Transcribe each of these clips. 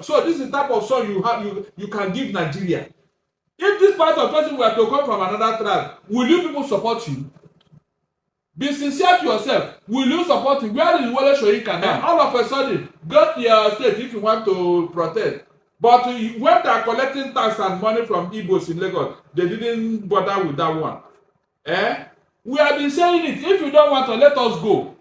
So this is the type of song you can give Nigeria. If this part of person were to come from another tribe, will you people support you? Be sincere to yourself. Will you support him? Where is Wole Soyinka now? All of a sudden, go to your state if you want to protest. But when they are collecting tax and money from Igbos in Lagos, they didn't bother with that one. We have been saying it. If you don't want to, let us go.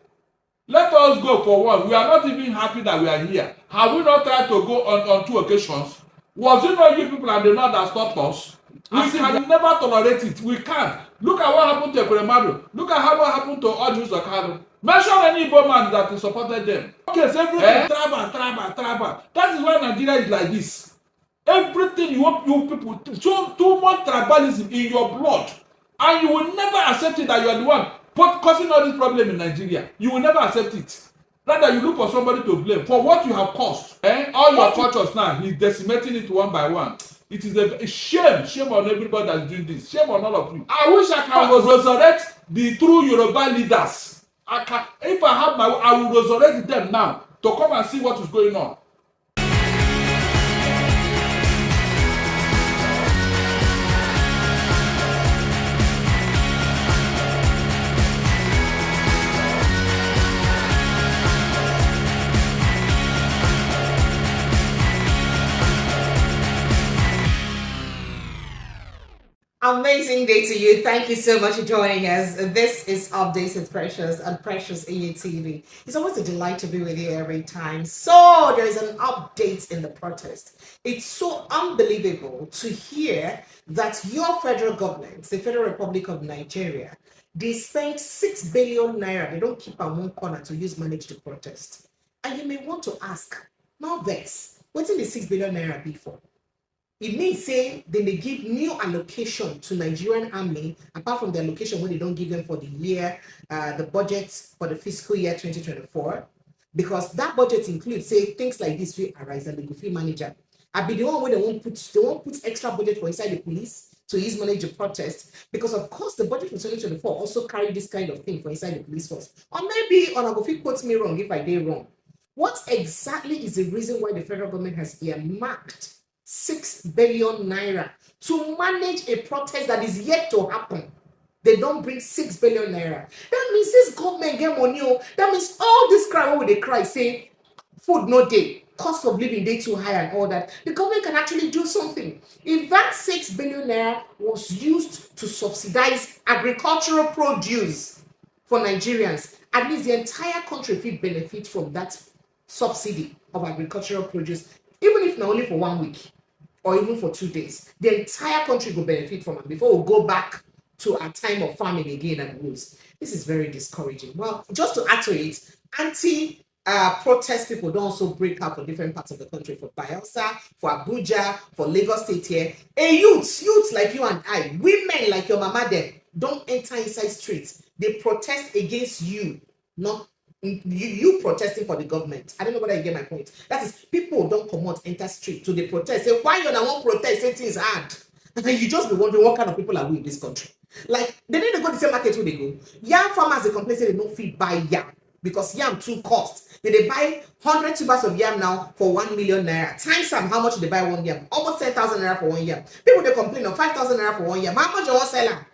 Let us go for one. We are not even happy that we are here. Have we not tried to go on 2 occasions? Was it not you people and the North that stopped us? We can never tolerate it. We can't. Look at what happened to Ekwemadu. Look at what happened to Odus Okado. Mention any Igbo man that supported them. Okay, so everything tribal. That is why Nigeria is like this. Everything you want you people too much tribalism in your blood, and you will never accept it that you are the one causing all this problem in Nigeria. You will never accept it. Rather, you look for somebody to blame for what you have caused. All your cultures now, he's decimating it one by one. It is a shame on everybody that's doing this. Shame on all of you. I wish I can resurrect the true Yoruba leaders. If I have I will resurrect them now to come and see what is going on. Amazing day to you. Thank you so much for joining us. This is Updates with Precious and Precious EU TV. It's always a delight to be with you every time. So there is an update in the protest. It's so unbelievable to hear that your federal government, the Federal Republic of Nigeria, they spent 6 billion naira. They don't keep on one corner to use manage the protest. And you may want to ask, now vex, what's in the 6 billion naira be for? It means say they may give new allocation to Nigerian army apart from the allocation when they don't give them for the year, the budget for the fiscal year 2024, because that budget includes say things like this will arise and the goofy manager. I be the one where they won't put extra budget for inside the police to use manage the protest, because of course the budget for 2024 also carry this kind of thing for inside the police force. Or maybe on Gofi quotes me wrong if I did wrong. What exactly is the reason why the federal government has earmarked 6 billion naira to manage a protest that is yet to happen? They don't bring 6 billion naira. That means this government get money. That means all this cry over they cry, say food no day, cost of living day too high and all that. The government can actually do something. If that 6 billion naira was used to subsidize agricultural produce for Nigerians, at least the entire country will benefit from that subsidy of agricultural produce, even if not only for 1 week or even for 2 days. The entire country will benefit from it before we go back to a time of farming again and rules. This is very discouraging. Well, just to add to it, protest people don't also break out for different parts of the country, for Bayelsa, for Abuja, for Lagos State here. Youths like you and I, women like your mama them, don't enter inside streets. They protest against you, not you protesting for the government. I don't know whether you get my point. That is, people don't come out, enter street to the protest. Say, why you don't want protest? Say things hard. And you just be wondering what kind of people are we in this country. Like, they need to go to the same market where they go. Yam farmers, they complain, say they don't feed buy yam because yam too cost. They buy 100 tubers of yam now for 1 million naira. Times them how much they buy one yam. Almost 10,000 naira for one yam. People they complain of 5,000 naira for one yam. How much you want sell?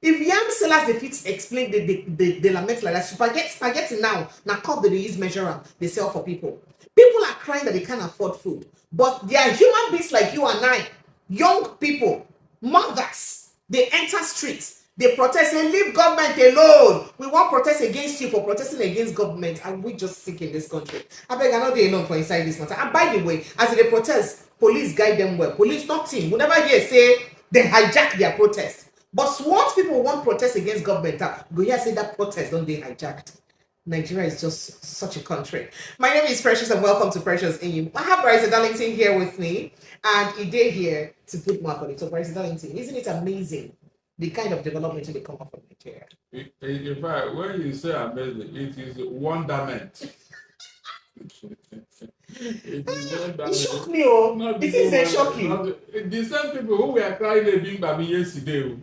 If yam sellers they fit explain they lament like that, spaghetti now cup that they use measure they sell for people. People are crying that they can't afford food, but they are human beings like you and I, young people, mothers. They enter streets, they protest and leave government alone. We want protest against you for protesting against government, and we just sick in this country. I beg, I know they enough for inside this matter. And by the way, as they protest, police guide them well. Police not team. We never hear say they hijack their protest. But once people want protest against government, go here say that protest don't they hijacked. Nigeria is just such a country. My name is Precious and welcome to Precious EU. I have Barrister Darlington here with me and Ide here to put more on it. So Barrister Darlington, isn't it amazing the kind of development they come up from Nigeria? In fact, when you say amazing, it is wonderment. It shocked me, oh. It is a shocking. The same people who were crying a being by me yesterday,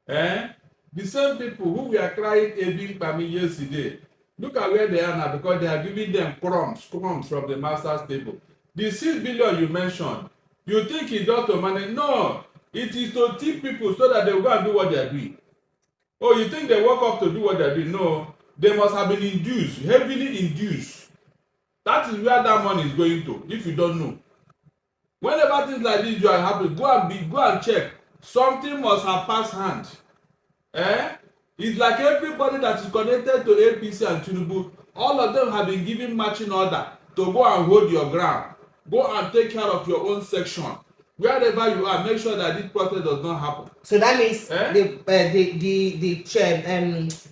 the same people who were crying a being by me yesterday, look at where they are now, because they are giving them crumbs from the master's table. The 6 billion you mentioned, you think it's just to manage? No, it is to tip people so that they will go and do what they are doing. Oh, you think they woke up to do what they are doing? No, they must have been induced, heavily induced. That is where that money is going to, if you don't know. Whenever things like this are happening, go and check. Something must have passed hand. It's like everybody that is connected to APC and Tinubu, all of them have been given marching order to go and hold your ground. Go and take care of your own section. Wherever you are, make sure that this protest does not happen. So that means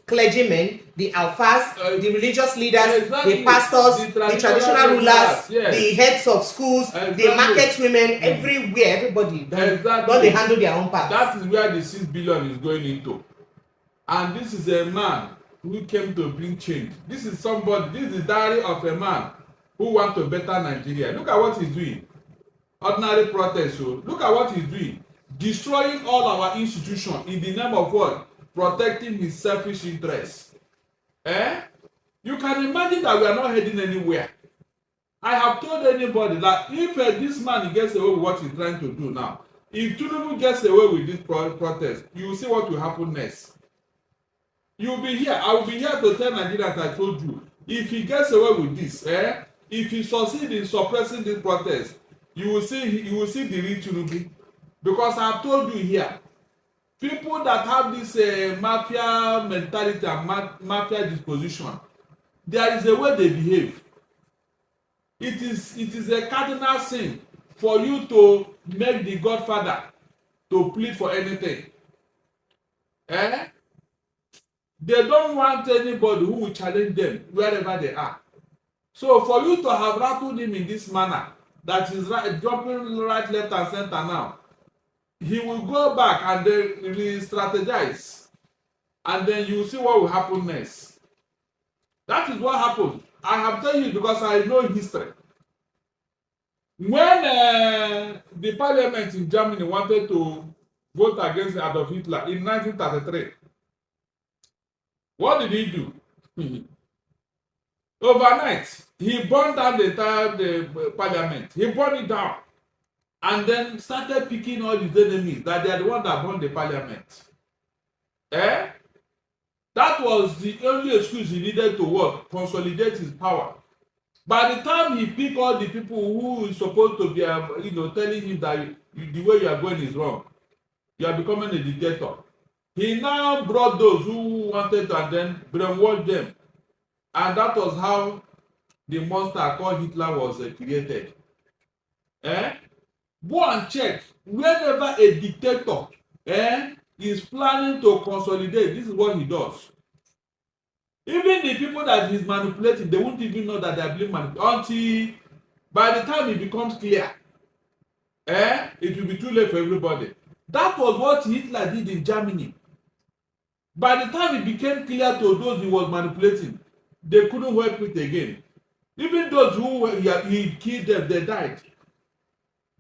clergymen, the alphas, the religious leaders, exactly, the pastors, the traditional rulers, yes, the heads of schools, exactly, the market women, everywhere, everybody. Exactly. Don't they handle their own part? That is where the 6 billion is going into. And this is a man who came to bring change. This is somebody, this is the diary of a man who wants to better Nigeria. Look at what he's doing. Ordinary protest. So look at what he's doing. Destroying all our institutions in the name of what? Protecting his selfish interests. You can imagine that we are not heading anywhere. I have told anybody that if this man gets away with what he's trying to do now, if Tinubu gets away with this protest, you will see what will happen next. You will be here. I will be here to tell Nigerians, I told you, if he gets away with this, if he succeeds in suppressing this protest, you will see the real Tinubu. Because I have told you here, people that have this mafia mentality and mafia disposition, there is a way they behave. It is a cardinal sin for you to make the Godfather to plead for anything. They don't want anybody who will challenge them wherever they are. So for you to have rattled him in this manner, that is jumping right, left, and center now, he will go back and then re-strategize, and then you will see what will happen next. That is what happens. I have told you because I know history. When the parliament in Germany wanted to vote against Adolf Hitler in 1933, what did he do? Overnight, he burned down the entire parliament. He burned it down. And then started picking all his enemies that they are the one that burned the parliament. That was the only excuse he needed to work, consolidate his power. By the time he picked all the people who is supposed to be, telling him that the way you are going is wrong, you are becoming a dictator. He now brought those who wanted to and then brainwash them. And that was how the monster called Hitler was created. Go and check. Whenever a dictator is planning to consolidate, this is what he does. Even the people that he's manipulating, they won't even know that they are being manipulated until by the time it becomes clear. It will be too late for everybody. That was what Hitler did in Germany. By the time it became clear to those he was manipulating, they couldn't help it again. Even those who he killed them, they died.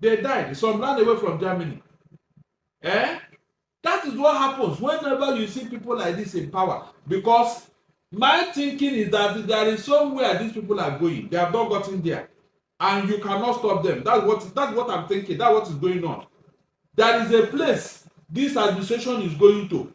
They died. Some ran away from Germany. That is what happens whenever you see people like this in power. Because my thinking is that there is somewhere these people are going. They have not gotten there. And you cannot stop them. That's what I'm thinking. That's what is going on. There is a place this administration is going to.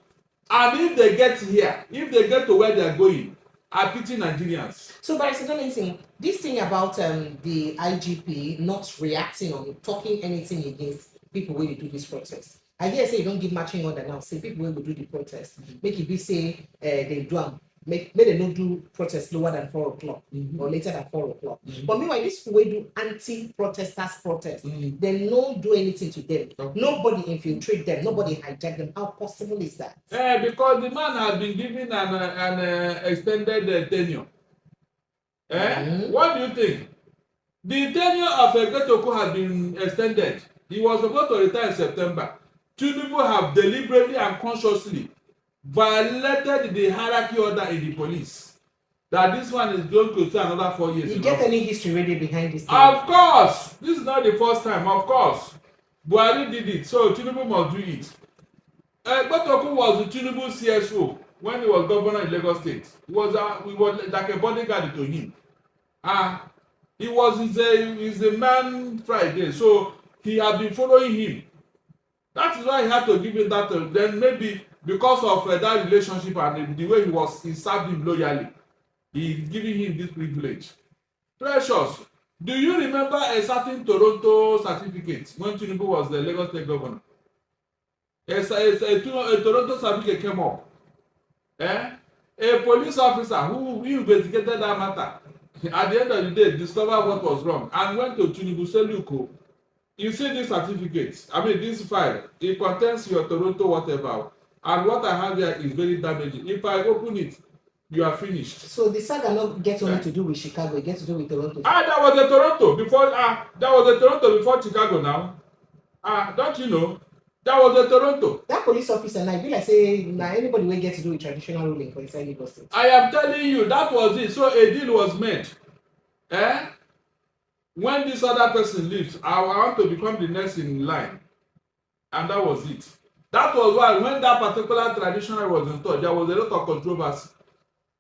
And if they get here, if they get to where they are going, I pity Nigerians. So, Barrister Darlington, this thing about the IGP not reacting or talking anything against people when they do this protest. I hear say you don't give marching order now. Say people when we do the protest, make it be say they do make they don't do protest lower than 4 o'clock or later than 4 o'clock. But meanwhile, this people will do anti-protesters protest. They don't do anything to them. Nobody infiltrate them. Nobody hijack them. How possible is that? Because the man has been given an extended tenure. What do you think? The tenure of Dictatorial has been extended. He was supposed to retire in September. Tinubu have deliberately and consciously violated the hierarchy order in the police. That this one is going to stay another 4 years. You get any history really behind this thing? Of course. This is not the first time. Of course. Buhari did it. So Tinubu must do it. Dictatorial was the Tinubu CSO when he was governor in Lagos State. He was like a bodyguard to him. He was is a man Friday, so he had been following him. That is why he had to give him that. Then maybe because of that relationship and the way he served him loyally, he's giving him this privilege. Precious, do you remember a certain Toronto certificate when Tinubu was the Lagos State governor? A Toronto certificate came up. A police officer who investigated that matter at the end of the day discovered what was wrong and went to Tinubu say, look, you see this certificate, I mean this file, it contains your Toronto whatever, and what I have here is very damaging. If I open it, you are finished. So the saga not get only to do with Chicago, it gets to do with Toronto. That was a Toronto before. That was a Toronto before Chicago now. Don't you know? That was a Toronto. That police officer now, be like say now anybody will get to do with traditional ruling for inside Lagos State. I am telling you, that was it. So a deal was made. When this other person leaves, I want to become the next in line. And that was it. That was why when that particular traditional was installed, there was a lot of controversy.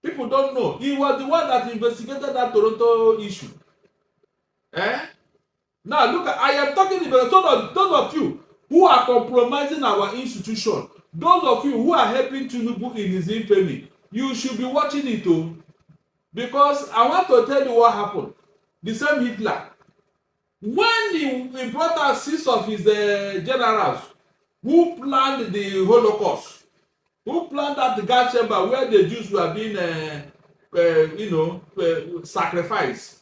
People don't know. He was the one that investigated that Toronto issue. Now look, I am talking about those of you who are compromising our institution, those of you who are helping Tinubu in his infamy, you should be watching it too. Because I want to tell you what happened. The same Hitler. When he brought out 6 of his generals who planned the Holocaust, who planned that the gas chamber where the Jews were being sacrificed.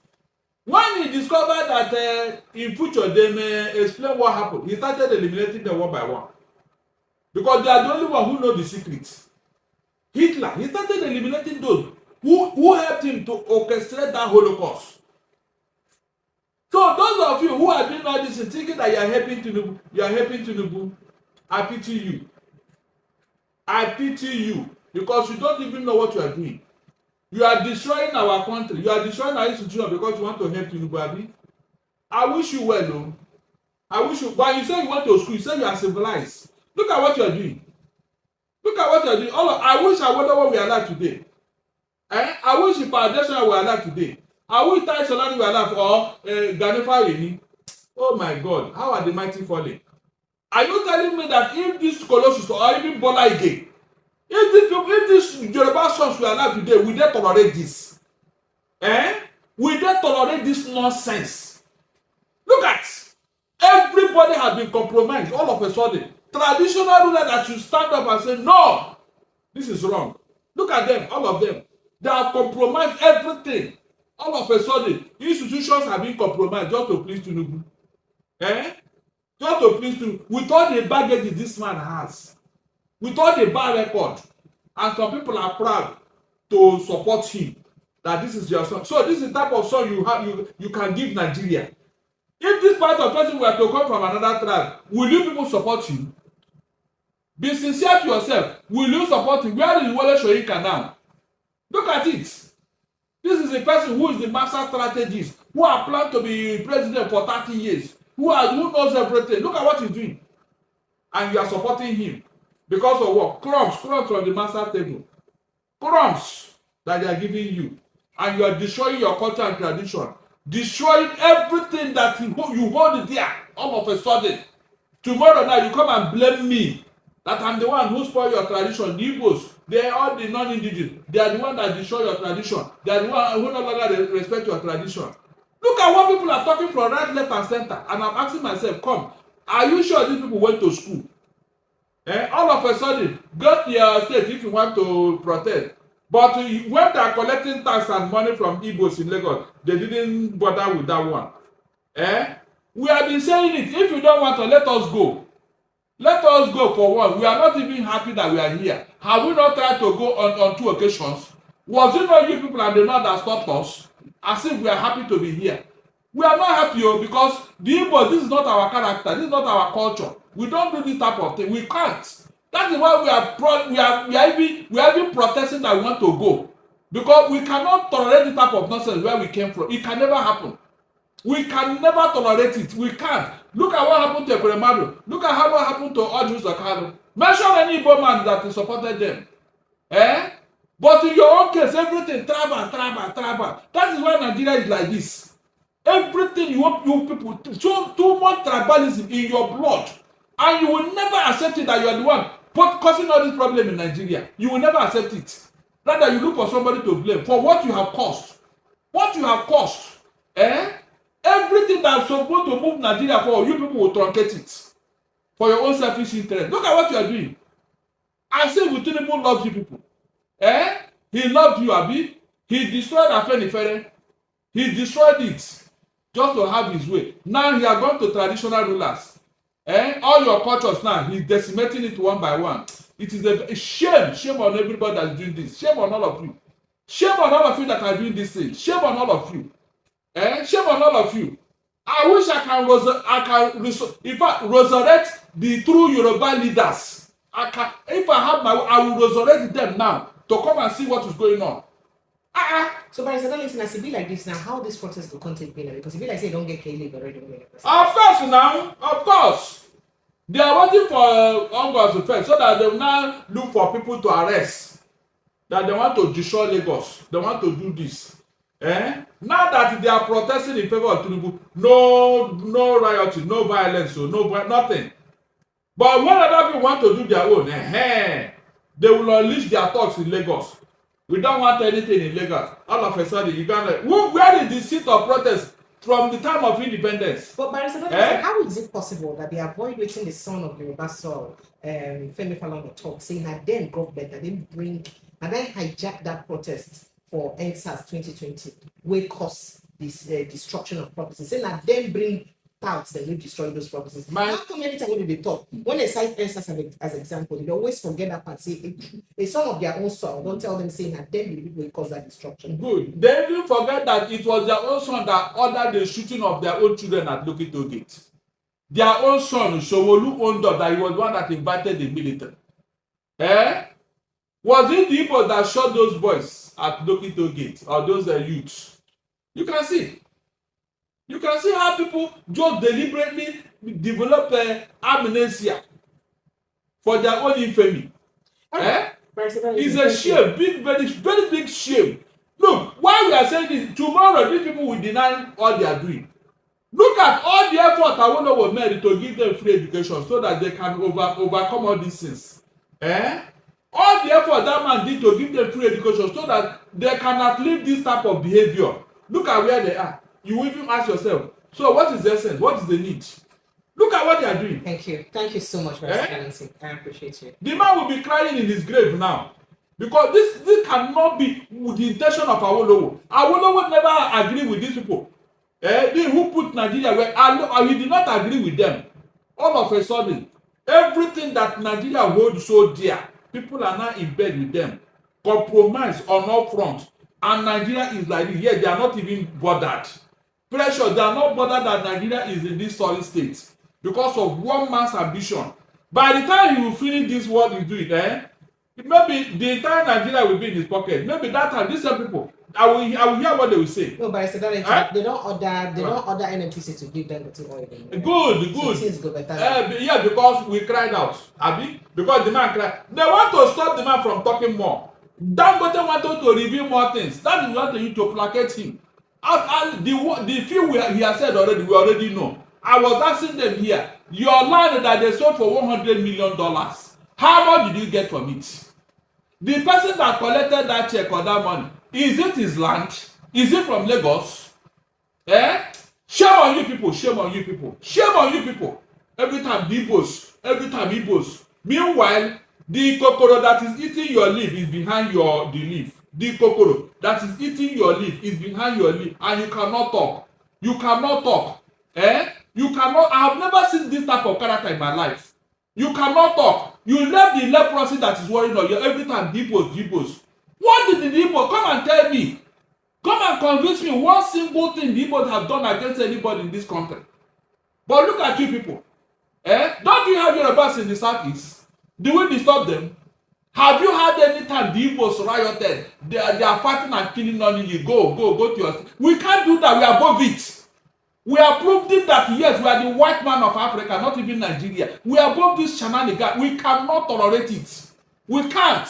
When he discovered that in future they may explain what happened, he started eliminating them one by one. Because they are the only one who know the secrets. Hitler, he started eliminating those who helped him to orchestrate that Holocaust. So those of you who are doing all this and thinking that you are helping Tinubu, I pity you. I pity you because you don't even know what you are doing. You are destroying our country. You are destroying our institution because you want to help Tinubu, Abi. I wish you well, though. I wish you. But you say you went to school. You say you are civilized. Look at what you are doing. Look at what you are doing. I wish I wonder what we are like today. I wish if Foundation were alive today. I wish Tai Solani were alive or Ganifa Yeni. Oh my God, how are the mighty falling? Are you telling me that if this Colossus or even Bola Ige, if this Yoruba sons were alive today, will they tolerate this? Will they tolerate this nonsense? Look at everybody has been compromised all of a sudden. Traditional ruler that should stand up and say, no, this is wrong. Look at them, all of them. They have compromised everything. All of a sudden, institutions have been compromised just to please Tinubu. Just to please Tinubu. With all the baggage this man has, with all the bad record, and some people are proud to support him, that this is your son. So this is the type of son you can give Nigeria. If this part of person were to come from another tribe, will you people support him? Be sincere to yourself. Will you support him? Where is Wole Soyinka now? Look at it. This is a person who is the master strategist, who has planned to be president for 30 years, who knows everything. Look at what he's doing. And you are supporting him. Because of what? Crumbs from the master table. Crumbs that they are giving you. And you are destroying your culture and tradition. Destroying everything that you hold there all of a sudden. Tomorrow night you come and blame me that I'm the one who spoil your tradition. The Igbos, they are all the non-indigenous. They are the one that destroy your tradition. They are the one who no longer respect your tradition. Look at what people are talking from right, left, and center. And I'm asking myself, come, are you sure these people went to school? All of a sudden, go to your state if you want to protest. But when they are collecting tax and money from Igbos in Lagos, they didn't bother with that one. We have been saying it. If you don't want to, let us go. Let us go for one. We are not even happy that we are here. Have we not tried to go on 2 occasions? Was it not you people and the North that stopped us? As if we are happy to be here. We are not happy because the Igbo, this is not our character. This is not our culture. We don't do this type of thing. We can't. That is why we are even protesting that we want to go. Because we cannot tolerate this type of nonsense where we came from. It can never happen. We can never tolerate it. We can't. Look at what happened to Ebremadu. Look at what happened to Odjus Okado. Mention any Igbo man that supported them. But in your own case, everything tribal. That is why Nigeria is like this. Everything you want you people to show too much tribalism in your blood, and you will never accept it that you are the one causing all this problem in Nigeria. You will never accept it. Rather, you look for somebody to blame for what you have caused. What you have caused. Everything that's supposed to move Nigeria forward, you people will truncate it for your own selfish interest. Look at what you are doing. I say Tinubu loves you people. He loved you, Abi. He destroyed Afenifere. He destroyed it just to have his way. Now he has gone to traditional rulers. All your cultures now, he's decimating it one by one. It is a shame. Shame on everybody that's doing this. Shame on all of you. Shame on all of you that are doing this thing. Shame on all of you. Shame on all of you. I wish I can resurrect the true Yoruba leaders. If I have I will resurrect them now to come and see what is going on. So, Barrister Darlington, as it be like this now, how this protest will continue? Because it be like say don't get K-League already. Of course, now, of course. They are waiting for August first so that they will now look for people to arrest. That they want to destroy Lagos. They want to do this. Now that they are protesting in favor of Tinubu, no rioting, no violence, so nothing. But when other people want to do their own, they will unleash their thoughts in Lagos. We don't want anything in Lagos. All of a sudden, you can't. Where is the seat of protest from the time of independence? But Barrister Darlington, how is it possible that they avoid waiting the son of Yoruba soul, Femi Falana talk, saying that then government that didn't bring and then hijack that protest for NSAS 2020, will cause this destruction of properties, saying that then bring out that will destroy those properties. How come anytime when they talk, when they cite NSAS as example, they always forget that part, say it's some of their own soil. Don't tell them saying that then will cause that destruction. Good. They didn't forget that it was their own son that ordered the shooting of their own children at Lokito Gate. Their own son, Showolu, owned up that he was the one that invited the military. Was it the people that shot those boys at Lokito Gate or those youths? You can see. You can see how people just deliberately develop amnesia for their own infamy. It's a shame, very big shame. Look, why we are saying this, tomorrow these people will deny all they are doing. Look at all the effort Awolowo made to give them free education so that they can overcome all these things. All the effort that man did to give them free education so that they cannot live this type of behavior. Look at where they are. You will even ask yourself, so what is the essence? What is the need? Look at what they are doing. Thank you. Thank you so much, Barrister Darlington. I appreciate you. The man will be crying in his grave now. Because this cannot be the intention of Awolowo. Awolowo never agree with these people. They who put Nigeria where he did not agree with them. All of a sudden, everything that Nigeria holds so dear, people are now in bed with them. Compromise on all fronts. And Nigeria is like this. Yet they are not even bothered. Pressure, they are not bothered that Nigeria is in this solid state. Because of one man's ambition. By the time he will finish this work he's doing, maybe the entire Nigeria will be in his pocket. Maybe that time, these same people, I will hear what they will say. No, but I said that they don't order NMPC to give them the oil. Good. So things go better. Yeah, because we cried out, Abi. Because the man cried. They want to stop the man from talking more. Dangote wanted to reveal more things. That is what they need to placate him. The few he has said already, we already know. I was asking them here, your land that they sold for $100 million, how much did you get from it? The person that collected that check or that money, is it his land? Is it from Lagos? Shame on you people, shame on you people, shame on you people. Every time Igbos. Meanwhile, the kokoro that is eating your leaf is behind the leaf. The kokoro that is eating your leaf is behind your leaf, and you cannot talk. You cannot talk. You cannot. I have never seen this type of character in my life. You cannot talk. You left the leprosy that is worrying on you every time. Igbos. What did the Igbos come and tell me? Come and convince me one single thing the Igbos have done against anybody in this country. But look at you people. Don't you have Yorubas in the southeast? Do we disturb them? Have you had any time the Igbos rioted? They are fighting and killing on you. Go to your. We can't do that. We are above it. We are proving that yes, we are the white man of Africa, not even Nigeria. We are above this shenanigans. We cannot tolerate it. We can't.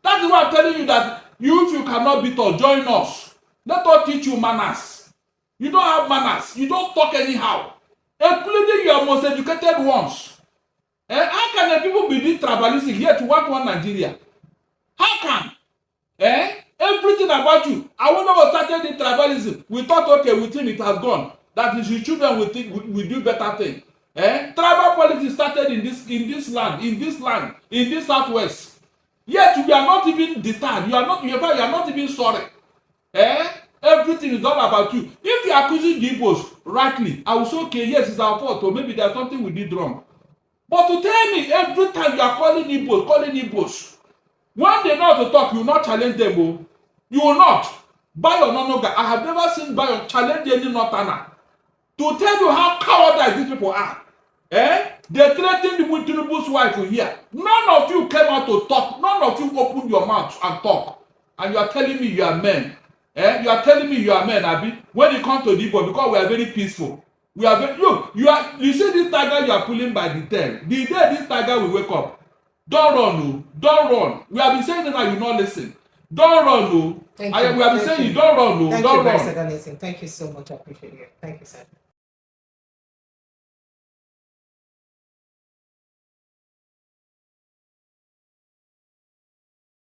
That is why I'm telling you that if you cannot beat us, join us. Let us teach you manners. You don't have manners. You don't talk anyhow, including your most educated ones. How can the people be this tribalistic yet want one Nigeria? How can? Everything about you. I wonder what started the tribalism. We thought, okay, we think it has gone. That is, your children will think we do better thing. Tribal politics started in this land, in this southwest. Yet we are not even deterred. You are not even sorry. Everything is all about you. If you are accusing the Igbos rightly, I will say, okay, yes, it's our fault, or maybe there's something we did wrong. But to tell me every time you are calling Igbos, when they know how to talk, you will not challenge them. Oh. You will not. Bayo Nonoga, I have never seen Bayo challenge any Northerner. To tell you how cowardly these people are. They threatened with Tinubu's wife here. None of you came out to talk. None of you opened your mouth and talk. And you are telling me you are men. You are telling me you are men, Abi. When it comes to the Igbo, because we are very peaceful. We are very, you see this tiger you are pulling by the tail. The day this tiger will wake up, don't run, no. Don't run. We have been saying that you not listen. Don't run, no. We have been saying you don't run, no. Thank don't you, run. Barrister Darlington. Thank you so much. I appreciate it. Thank you, sir.